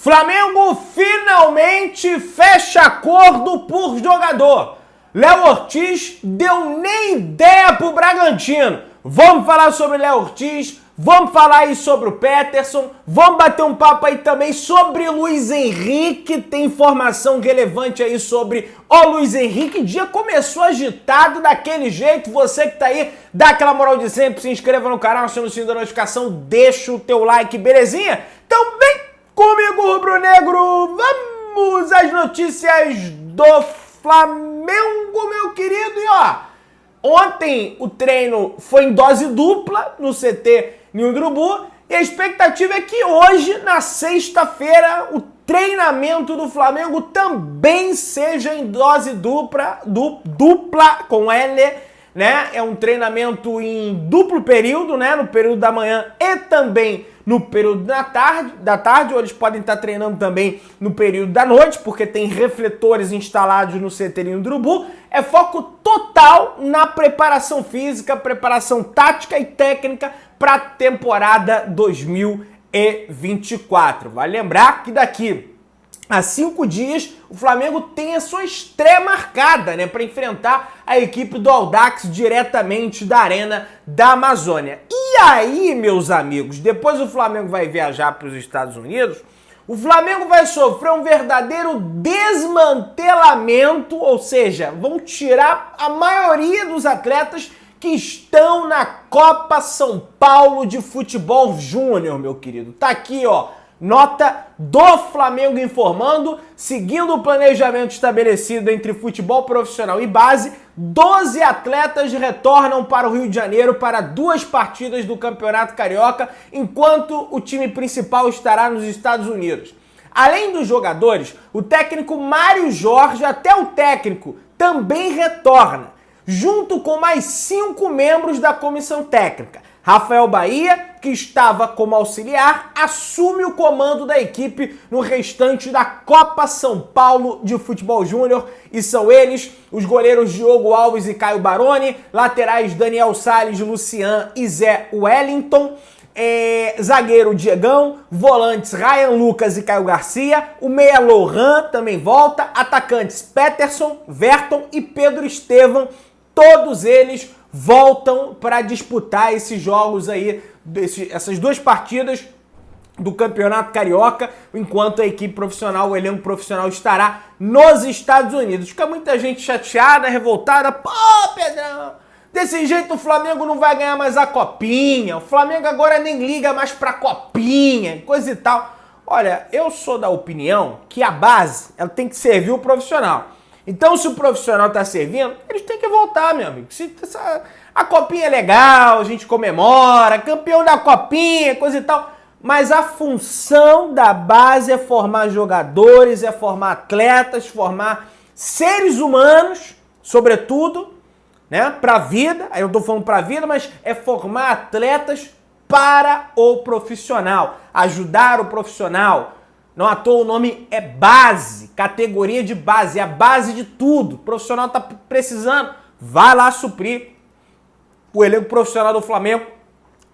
Flamengo finalmente fecha acordo por jogador. Léo Ortiz deu nem ideia pro Bragantino. Vamos falar sobre Léo Ortiz, vamos falar aí sobre o Peterson, vamos bater um papo aí também sobre Luiz Henrique. Tem informação relevante aí sobre o Luiz Henrique. O dia começou agitado daquele jeito. Você que tá aí, dá aquela moral de sempre, se inscreva no canal, aciona o sininho da notificação, deixa o teu like, belezinha? Então vem comigo, rubro-negro, vamos às notícias do Flamengo, meu querido. E ó, ontem o treino foi em dose dupla no CT Ninho do Urubu e a expectativa é que hoje, na sexta-feira, o treinamento do Flamengo também seja em dose dupla com L, né? É um treinamento em duplo período, né? No período da manhã e também no período da tarde, ou eles podem estar treinando também no período da noite, porque tem refletores instalados no CT Ninho do Urubu. É foco total na preparação física, preparação tática e técnica para a temporada 2024. Vale lembrar que daqui a 5 dias, o Flamengo tem a sua estreia marcada, né, para enfrentar a equipe do Audax diretamente da Arena da Amazônia. E aí, meus amigos, depois o Flamengo vai viajar para os Estados Unidos, o Flamengo vai sofrer um verdadeiro desmantelamento, ou seja, vão tirar a maioria dos atletas que estão na Copa São Paulo de Futebol Júnior, meu querido. Tá aqui, ó. Nota do Flamengo informando, seguindo o planejamento estabelecido entre futebol profissional e base, 12 atletas retornam para o Rio de Janeiro para 2 partidas do Campeonato Carioca, enquanto o time principal estará nos Estados Unidos. Além dos jogadores, o técnico Mário Jorge, até o técnico, também retorna, junto com mais 5 membros da comissão técnica. Rafael Bahia, que estava como auxiliar, assume o comando da equipe no restante da Copa São Paulo de Futebol Júnior. E são eles, os goleiros Diogo Alves e Caio Baroni, laterais Daniel Salles, Lucian e Zé Wellington, zagueiro Diegão, volantes Ryan Lucas e Caio Garcia, o meia Lohan também volta, atacantes Peterson, Verton e Pedro Estevam, todos eles voltam para disputar esses jogos aí, essas 2 partidas do Campeonato Carioca, enquanto a equipe profissional, o elenco profissional estará nos Estados Unidos. Fica muita gente chateada, revoltada. Pô, Pedrão, desse jeito o Flamengo não vai ganhar mais a Copinha, o Flamengo agora nem liga mais pra Copinha, coisa e tal. Olha, eu sou da opinião que a base, ela tem que servir o profissional. Então, se o profissional tá servindo, eles têm que voltar, meu amigo. A Copinha é legal, a gente comemora, campeão da Copinha, coisa e tal. Mas a função da base é formar jogadores, é formar atletas, formar seres humanos, sobretudo, né, pra vida. Aí eu tô falando pra vida, mas é formar atletas para o profissional, ajudar o profissional. Não à toa o nome é base, categoria de base, é a base de tudo. O profissional tá precisando, vai lá suprir o elenco profissional do Flamengo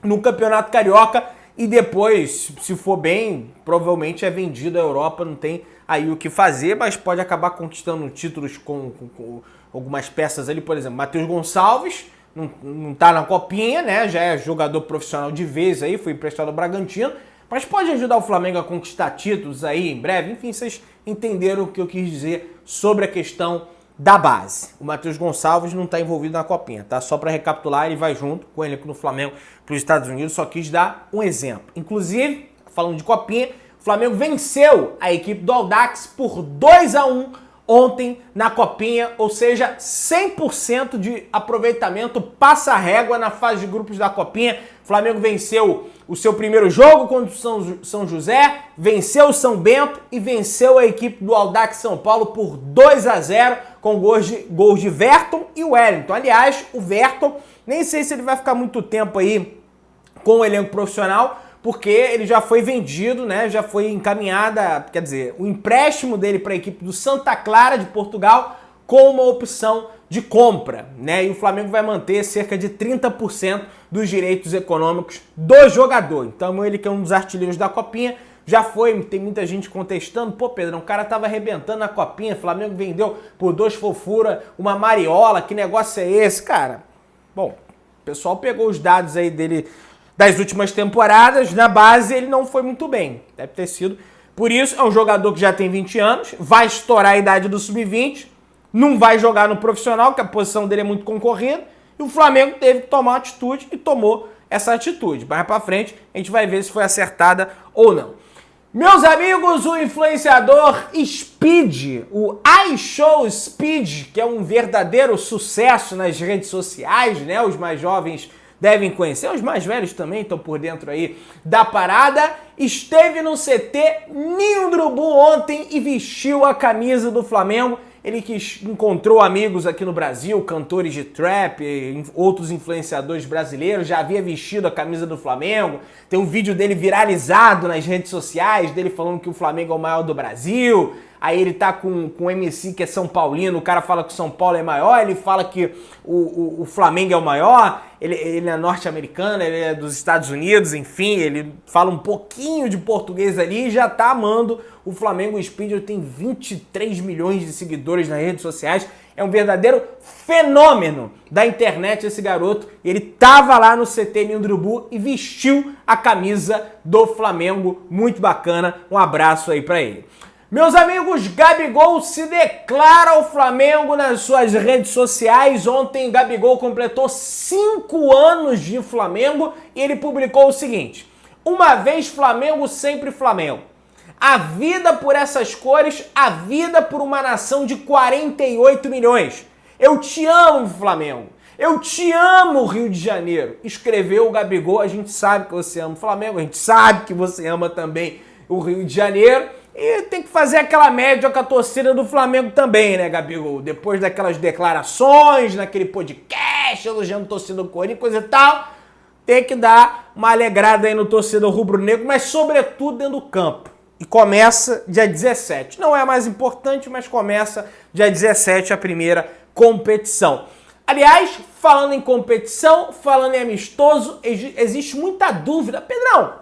no Campeonato Carioca e depois, se for bem, provavelmente é vendido à Europa, não tem aí o que fazer, mas pode acabar conquistando títulos com algumas peças ali, por exemplo, Matheus Gonçalves, não tá na Copinha, né? Já é jogador profissional de vez aí, foi emprestado ao Bragantino, mas pode ajudar o Flamengo a conquistar títulos aí em breve. Enfim, vocês entenderam o que eu quis dizer sobre a questão da base. O Matheus Gonçalves não está envolvido na Copinha, tá? Só para recapitular, ele vai junto com ele no Flamengo para os Estados Unidos. Só quis dar um exemplo. Inclusive, falando de Copinha, o Flamengo venceu a equipe do Audax por 2-1 ontem na Copinha, ou seja, 100% de aproveitamento, passa a régua na fase de grupos da Copinha. O Flamengo venceu o seu primeiro jogo contra o São José, venceu o São Bento e venceu a equipe do Audax São Paulo por 2-0 com gols de Verton e Wellington. Aliás, o Verton, nem sei se ele vai ficar muito tempo aí com o elenco profissional, porque ele já foi vendido, né? Já foi encaminhada, quer dizer, o empréstimo dele para a equipe do Santa Clara de Portugal com uma opção de compra, né? E o Flamengo vai manter cerca de 30% dos direitos econômicos do jogador. Então ele, que é um dos artilheiros da Copinha, já foi, tem muita gente contestando, pô, Pedrão, o cara tava arrebentando na copinha, Flamengo vendeu por 2 fofura, uma mariola, que negócio é esse, cara? Bom, o pessoal pegou os dados aí dele das últimas temporadas, na base ele não foi muito bem, deve ter sido. Por isso, é um jogador que já tem 20 anos, vai estourar a idade do sub-20, não vai jogar no profissional, que a posição dele é muito concorrida, e o Flamengo teve que tomar uma atitude e tomou essa atitude. Mais pra frente, a gente vai ver se foi acertada ou não. Meus amigos, o influenciador Speed, o iShow Speed, que é um verdadeiro sucesso nas redes sociais, né? Os mais jovens devem conhecer, os mais velhos também estão por dentro aí da parada, esteve no CT Ninho do Urubu ontem e vestiu a camisa do Flamengo. Ele que encontrou amigos aqui no Brasil, cantores de trap, outros influenciadores brasileiros, já havia vestido a camisa do Flamengo. Tem um vídeo dele viralizado nas redes sociais, dele falando que o Flamengo é o maior do Brasil. Aí ele tá com um MC que é São Paulino, o cara fala que o São Paulo é maior, ele fala que o Flamengo é o maior, ele é norte-americano, ele é dos Estados Unidos, enfim, ele fala um pouquinho de português ali e já tá amando o Flamengo. O Speed tem 23 milhões de seguidores nas redes sociais, é um verdadeiro fenômeno da internet esse garoto. Ele tava lá no CT Ninho do Urubu e vestiu a camisa do Flamengo, muito bacana, um abraço aí pra ele. Meus amigos, Gabigol se declara ao Flamengo nas suas redes sociais. Ontem, Gabigol completou 5 anos de Flamengo e ele publicou o seguinte: uma vez Flamengo, sempre Flamengo. A vida por essas cores, a vida por uma nação de 48 milhões. Eu te amo, Flamengo. Eu te amo, Rio de Janeiro. Escreveu o Gabigol. A gente sabe que você ama o Flamengo, a gente sabe que você ama também o Rio de Janeiro. E tem que fazer aquela média com a torcida do Flamengo também, né, Gabigol? Depois daquelas declarações, naquele podcast, elogiando a torcida do Corinthians, coisa e tal, tem que dar uma alegrada aí no torcedor rubro-negro, mas sobretudo dentro do campo. E começa dia 17. Não é a mais importante, mas começa dia 17 a primeira competição. Aliás, falando em competição, falando em amistoso, existe muita dúvida. Pedrão,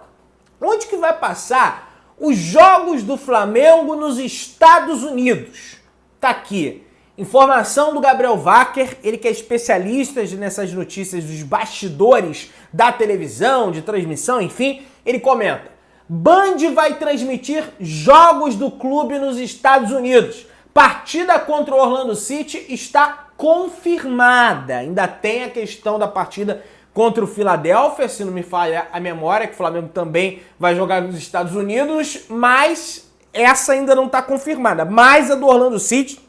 onde que vai passar os jogos do Flamengo nos Estados Unidos? Tá aqui. Informação do Gabriel Wacker, ele que é especialista nessas notícias dos bastidores da televisão, de transmissão, enfim, ele comenta: Band vai transmitir jogos do clube nos Estados Unidos. Partida contra o Orlando City está confirmada. Ainda tem a questão da partida contra o Philadelphia, se não me falha a memória, que o Flamengo também vai jogar nos Estados Unidos, mas essa ainda não está confirmada. Mas a do Orlando City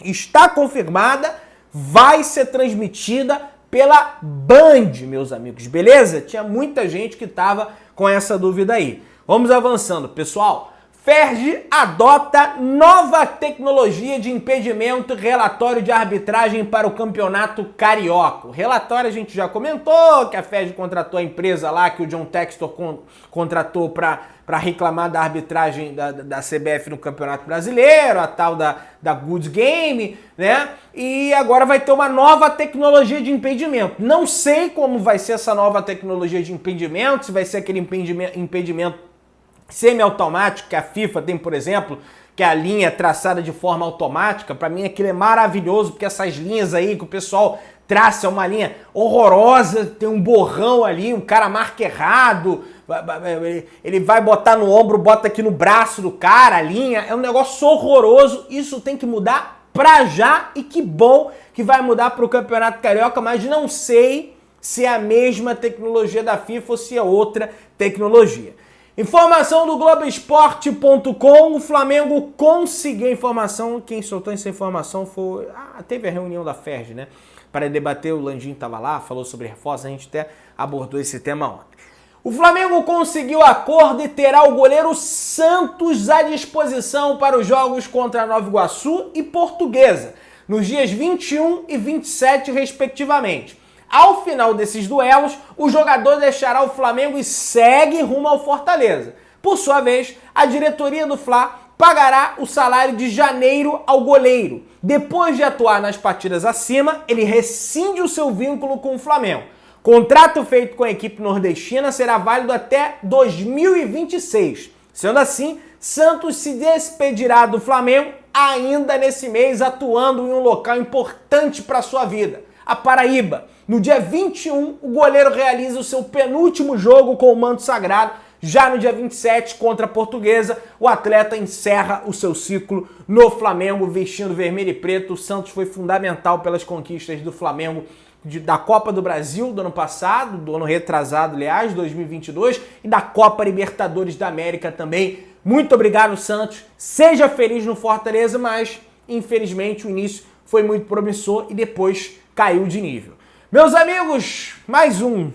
está confirmada, vai ser transmitida pela Band, meus amigos, beleza? Tinha muita gente que estava com essa dúvida aí. Vamos avançando, pessoal. Ferge adota nova tecnologia de impedimento e relatório de arbitragem para o Campeonato Carioca. O relatório a gente já comentou, que a Ferge contratou a empresa lá, que o John Textor contratou para reclamar da arbitragem da CBF no Campeonato Brasileiro, a tal da Good Game, né? E agora vai ter uma nova tecnologia de impedimento. Não sei como vai ser essa nova tecnologia de impedimento, se vai ser aquele impedimento semi-automático que a FIFA tem, por exemplo, que é a linha traçada de forma automática. Para mim aquilo é maravilhoso, porque essas linhas aí que o pessoal traça é uma linha horrorosa, tem um borrão ali, um cara marca errado, ele vai botar no ombro, bota aqui no braço do cara, a linha, é um negócio horroroso. Isso tem que mudar pra já, e que bom que vai mudar para o Campeonato Carioca, mas não sei se é a mesma tecnologia da FIFA ou se é outra tecnologia. Informação do Globoesporte.com, o Flamengo conseguiu a informação, quem soltou essa informação foi... teve a reunião da Ferge, né? Para debater, o Landinho estava lá, falou sobre reforço, a gente até abordou esse tema ontem. O Flamengo conseguiu acordo e terá o goleiro Santos à disposição para os jogos contra Nova Iguaçu e Portuguesa, nos dias 21 e 27, respectivamente. Ao final desses duelos, o jogador deixará o Flamengo e segue rumo ao Fortaleza. Por sua vez, a diretoria do Fla pagará o salário de janeiro ao goleiro. Depois de atuar nas partidas acima, ele rescinde o seu vínculo com o Flamengo. Contrato feito com a equipe nordestina será válido até 2026. Sendo assim, Santos se despedirá do Flamengo ainda nesse mês, atuando em um local importante para sua vida, a Paraíba. No dia 21, o goleiro realiza o seu penúltimo jogo com o manto sagrado. Já no dia 27, contra a Portuguesa, o atleta encerra o seu ciclo no Flamengo, vestindo vermelho e preto. O Santos foi fundamental pelas conquistas do Flamengo da Copa do Brasil do ano passado, do ano retrasado, aliás, 2022, e da Copa Libertadores da América também. Muito obrigado, Santos. Seja feliz no Fortaleza, mas, infelizmente, o início foi muito promissor e depois caiu de nível. Meus amigos, mais um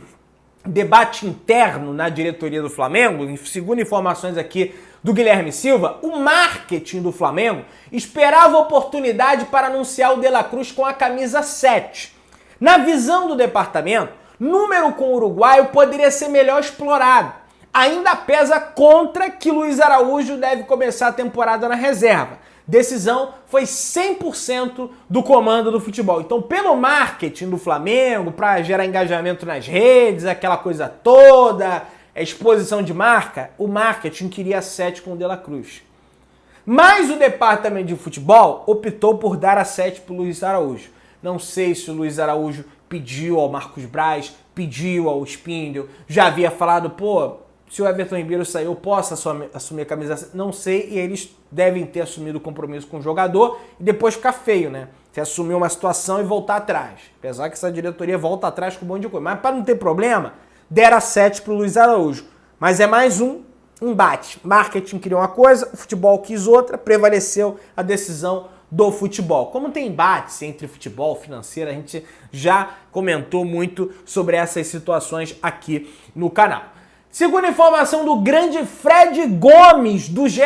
debate interno na diretoria do Flamengo. Segundo informações aqui do Guilherme Silva, o marketing do Flamengo esperava oportunidade para anunciar o De La Cruz com a camisa 7. Na visão do departamento, número com o uruguaio poderia ser melhor explorado. Ainda pesa contra que Luiz Araújo deve começar a temporada na reserva. Decisão foi 100% do comando do futebol. Então, pelo marketing do Flamengo, para gerar engajamento nas redes, aquela coisa toda, a exposição de marca, o marketing queria 7 com o De La Cruz. Mas o departamento de futebol optou por dar a 7 para o Luiz Araújo. Não sei se o Luiz Araújo pediu ao Marcos Braz, pediu ao Spindle, já havia falado, se o Everton Ribeiro sair, eu posso assumir a camisa? Não sei, e eles devem ter assumido o compromisso com o jogador e depois ficar feio, né? Se assumir uma situação e voltar atrás. Apesar que essa diretoria volta atrás com um monte de coisa. Mas para não ter problema, deram a 7 pro Luiz Araújo. Mas é mais um embate. Marketing queria uma coisa, o futebol quis outra, prevaleceu a decisão do futebol. Como tem embates entre futebol e financeiro, a gente já comentou muito sobre essas situações aqui no canal. Segundo informação do grande Fred Gomes, do GE.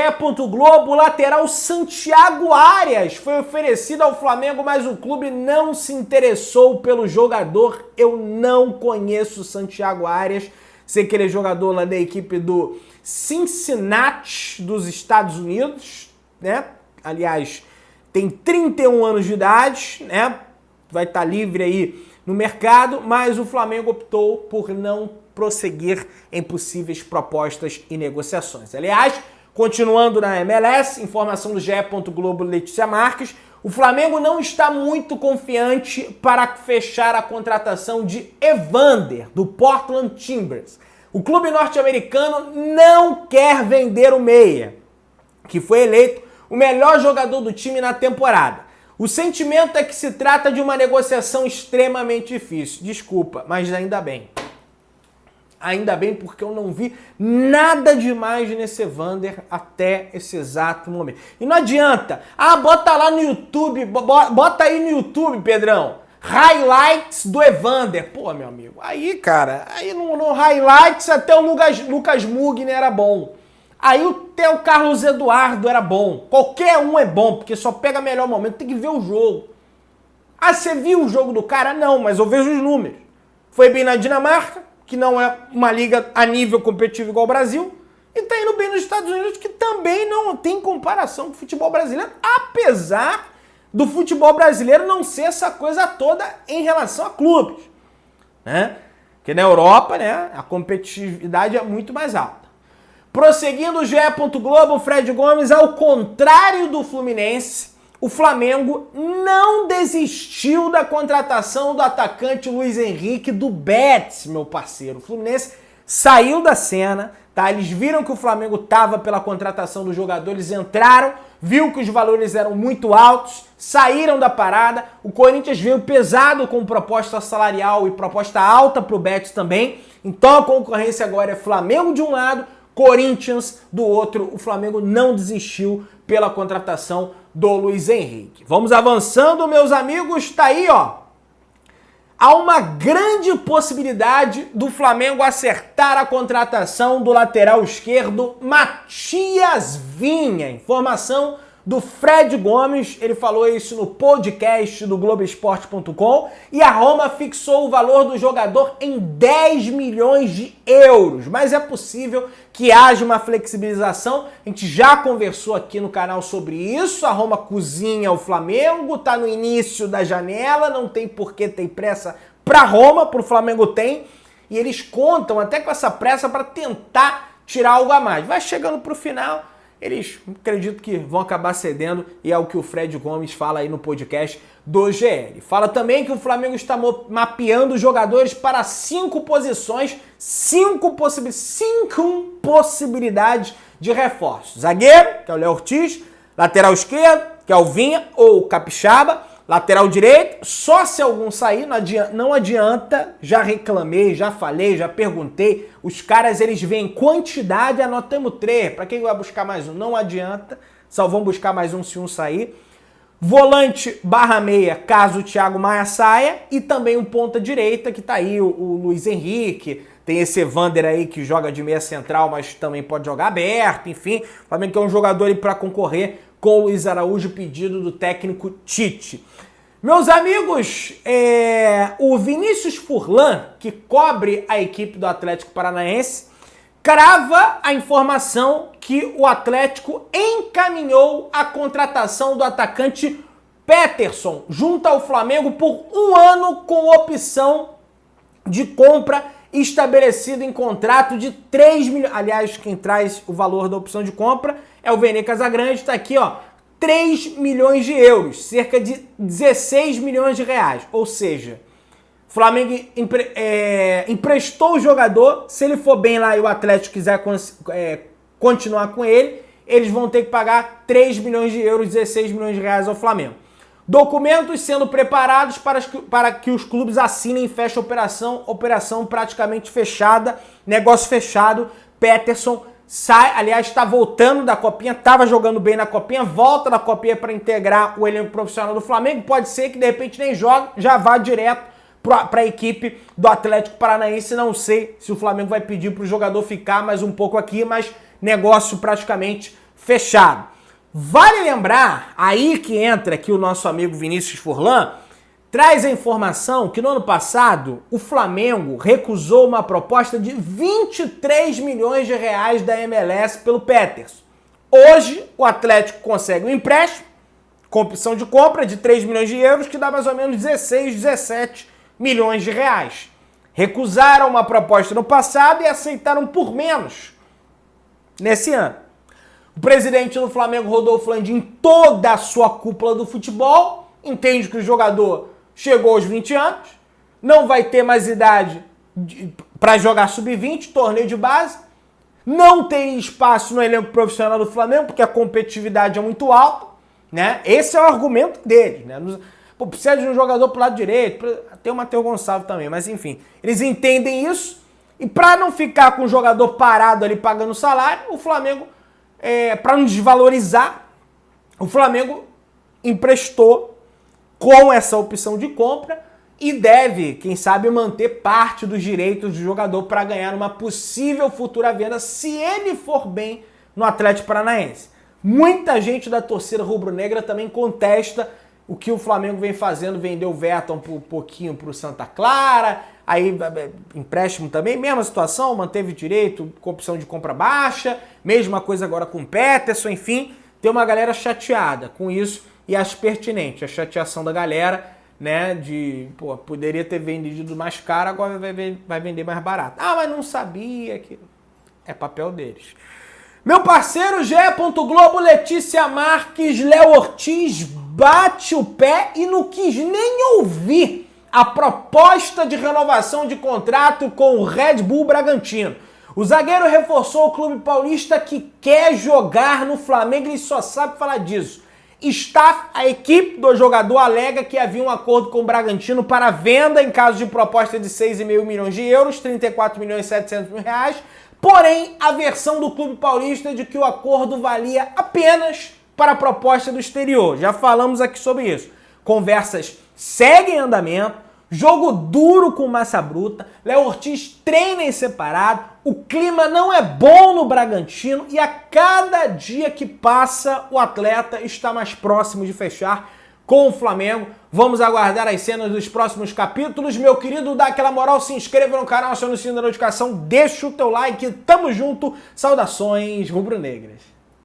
Globo, o lateral Santiago Arias foi oferecido ao Flamengo, mas o clube não se interessou pelo jogador. Eu não conheço o Santiago Arias, sei que ele é jogador lá da equipe do Cincinnati, dos Estados Unidos, né? Aliás, tem 31 anos de idade, né? Vai estar livre aí no mercado, mas o Flamengo optou por não prosseguir em possíveis propostas e negociações. Aliás, continuando na MLS, informação do GE. Globo, Letícia Marques, o Flamengo não está muito confiante para fechar a contratação de Evander, do Portland Timbers. O clube norte-americano não quer vender o meia, que foi eleito o melhor jogador do time na temporada. O sentimento é que se trata de uma negociação extremamente difícil. Desculpa, mas ainda bem. Ainda bem, porque eu não vi nada demais nesse Evander até esse exato momento. E não adianta. bota lá no YouTube, bota aí no YouTube, Pedrão. Highlights do Evander. Pô, meu amigo, aí, cara, aí no Highlights até o Lucas Mugner era bom. Aí até o Carlos Eduardo era bom. Qualquer um é bom, porque só pega melhor momento. Tem que ver o jogo. Você viu o jogo do cara? Não, mas eu vejo os números. Foi bem na Dinamarca, que não é uma liga a nível competitivo igual ao Brasil, e tá indo bem nos Estados Unidos, que também não tem comparação com o futebol brasileiro, apesar do futebol brasileiro não ser essa coisa toda em relação a clubes, né? Porque na Europa, né, a competitividade é muito mais alta. Prosseguindo o GE. Globo, Fred Gomes, ao contrário do Fluminense, o Flamengo não desistiu da contratação do atacante Luiz Henrique do Betis, meu parceiro. O Fluminense saiu da cena, tá? Eles viram que o Flamengo estava pela contratação do jogador, eles entraram, viu que os valores eram muito altos, saíram da parada. O Corinthians veio pesado com proposta salarial e proposta alta para o Betis também. Então a concorrência agora é Flamengo de um lado, Corinthians do outro. O Flamengo não desistiu pela contratação do Luiz Henrique. Vamos avançando, meus amigos, tá aí, ó. Há uma grande possibilidade do Flamengo acertar a contratação do lateral esquerdo Matias Vinha. Informação do Fred Gomes, ele falou isso no podcast do Globoesporte.com, e a Roma fixou o valor do jogador em 10 milhões de euros. Mas é possível que haja uma flexibilização, a gente já conversou aqui no canal sobre isso, a Roma cozinha o Flamengo, tá no início da janela, não tem por que ter pressa pra Roma, pro Flamengo tem, e eles contam até com essa pressa para tentar tirar algo a mais. Vai chegando pro final, eles acredito que vão acabar cedendo e é o que o Fred Gomes fala aí no podcast do GL. Fala também que o Flamengo está mapeando jogadores para 5 posições, 5 possibilidades de reforço. Zagueiro, que é o Léo Ortiz, lateral esquerdo, que é o Vinha ou o Capixaba, lateral direito, só se algum sair, não adianta, já reclamei, já falei, já perguntei, os caras eles veem quantidade, anotamos 3, para quem vai buscar mais um? Não adianta, só vão buscar mais um se um sair. Volante /meia, caso o Thiago Maia saia, e também um ponta direita, que tá aí o Luiz Henrique, tem esse Evander aí que joga de meia central, mas também pode jogar aberto, enfim, o Flamengo é um jogador aí para concorrer com o Luiz Araújo, pedido do técnico Tite. Meus amigos, o Vinícius Furlan, que cobre a equipe do Atlético Paranaense, crava a informação que o Atlético encaminhou a contratação do atacante Peterson junto ao Flamengo por 1 ano com opção de compra estabelecido em contrato de 3 milhões. Aliás, quem traz o valor da opção de compra é o Vene Casagrande, está aqui, ó, 3 milhões de euros, cerca de 16 milhões de reais. Ou seja, o Flamengo emprestou o jogador, se ele for bem lá e o Atlético quiser continuar com ele, eles vão ter que pagar 3 milhões de euros, 16 milhões de reais ao Flamengo. Documentos sendo preparados para que os clubes assinem e fechem a operação praticamente fechada, negócio fechado. Peterson sai, aliás, está voltando da Copinha, estava jogando bem na Copinha, volta da Copinha para integrar o elenco profissional do Flamengo. Pode ser que de repente nem jogue, já vá direto para a equipe do Atlético Paranaense. Não sei se o Flamengo vai pedir para o jogador ficar mais um pouco aqui, mas negócio praticamente fechado. Vale lembrar, aí que entra aqui o nosso amigo Vinícius Furlan, traz a informação que no ano passado o Flamengo recusou uma proposta de 23 milhões de reais da MLS pelo Peterson. Hoje o Atlético consegue um empréstimo com opção de compra de 3 milhões de euros, que dá mais ou menos 16, 17 milhões de reais. Recusaram uma proposta no passado e aceitaram por menos nesse ano. O presidente do Flamengo, Rodolfo Landim, toda a sua cúpula do futebol, entende que o jogador chegou aos 20 anos, não vai ter mais idade para jogar sub-20, torneio de base, não tem espaço no elenco profissional do Flamengo, porque a competitividade é muito alta, né? Esse é o argumento deles, né? Pô, precisa de um jogador pro lado direito, tem o Matheus Gonçalves também, mas enfim, eles entendem isso, e para não ficar com o jogador parado ali pagando salário, o Flamengo, para não desvalorizar, o Flamengo emprestou com essa opção de compra e deve, quem sabe, manter parte dos direitos do jogador para ganhar uma possível futura venda se ele for bem no Atlético Paranaense. Muita gente da torcida rubro-negra também contesta o que o Flamengo vem fazendo, vendeu o Verton por um pouquinho para o Santa Clara, aí empréstimo também, mesma situação, manteve direito com opção de compra baixa, mesma coisa agora com o Peterson, enfim, tem uma galera chateada com isso e acho pertinente a chateação da galera, né, de, pô, poderia ter vendido mais caro, agora vai vender mais barato. Ah, mas não sabia que é papel deles. Meu parceiro G. Globo, Letícia Marques, Léo Ortiz bate o pé e não quis nem ouvir a proposta de renovação de contrato com o Red Bull Bragantino. O zagueiro reforçou o clube paulista que quer jogar no Flamengo e só sabe falar disso. A equipe do jogador alega que havia um acordo com o Bragantino para venda em caso de proposta de 6,5 milhões de euros, 34 milhões e 700 mil reais, porém a versão do clube paulista é de que o acordo valia apenas para a proposta do exterior. Já falamos aqui sobre isso. Conversas seguem em andamento, jogo duro com massa bruta, Léo Ortiz treina em separado, o clima não é bom no Bragantino e a cada dia que passa o atleta está mais próximo de fechar com o Flamengo. Vamos aguardar as cenas dos próximos capítulos. Meu querido, dá aquela moral, se inscreva no canal, aciona o sininho da notificação, deixa o teu like, tamo junto, saudações rubro-negras.